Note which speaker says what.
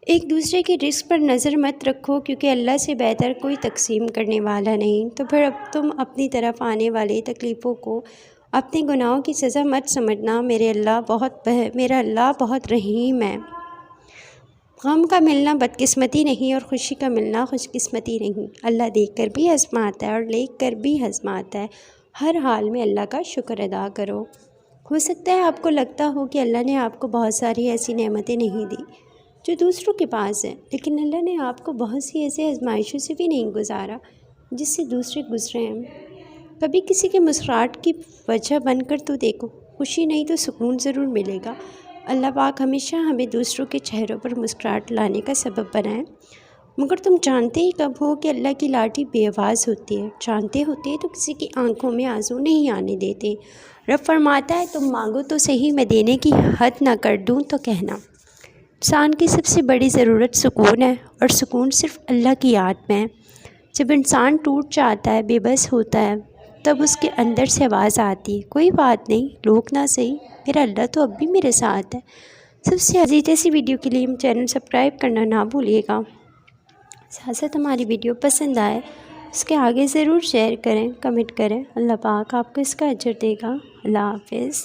Speaker 1: ایک دوسرے کی رزق پر نظر مت رکھو، کیونکہ اللہ سے بہتر کوئی تقسیم کرنے والا نہیں۔ تو پھر اب تم اپنی طرف آنے والی تکلیفوں کو اپنے گناہوں کی سزا مت سمجھنا، میرا اللہ بہت رحیم ہے۔ غم کا ملنا بدقسمتی نہیں اور خوشی کا ملنا خوش قسمتی نہیں۔ اللہ دیکھ کر بھی آزماتا ہے اور لے کر بھی آزماتا ہے۔ ہر حال میں اللہ کا شکر ادا کرو۔ ہو سکتا ہے آپ کو لگتا ہو کہ اللہ نے آپ کو بہت ساری ایسی نعمتیں نہیں دی جو دوسروں کے پاس ہیں، لیکن اللہ نے آپ کو بہت سی ایسے آزمائشوں سے بھی نہیں گزارا جس سے دوسرے گزرے ہیں۔ کبھی کسی کے مسکراہٹ کی وجہ بن کر تو دیکھو، خوشی نہیں تو سکون ضرور ملے گا۔ اللہ پاک ہمیشہ ہمیں دوسروں کے چہروں پر مسکراہٹ لانے کا سبب بنائے۔ مگر تم جانتے ہی کب ہو کہ اللہ کی لاٹھی بے آواز ہوتی ہے؟ جانتے ہوتے تو کسی کی آنکھوں میں آنسو نہیں آنے دیتے۔ رب فرماتا ہے تم مانگو تو صحیح، میں دینے کی حد نہ کر دوں تو کہنا۔ انسان کی سب سے بڑی ضرورت سکون ہے، اور سکون صرف اللہ کی یاد میں ہے۔ جب انسان ٹوٹ جاتا ہے، بے بس ہوتا ہے، تب اس کے اندر سے آواز آتی ہے، کوئی بات نہیں، لوگ نہ صحیح، میرا اللہ تو اب بھی میرے ساتھ ہے۔ سب سے عزیز ایسی ویڈیو کے لیے چینل سبسکرائب کرنا نہ بھولیے گا۔ ساتھ ساتھ ہماری ویڈیو پسند آئے اس کے آگے ضرور شیئر کریں، کمنٹ کریں۔ اللہ پاک آپ کو اس کا اجر دے گا۔ اللہ حافظ۔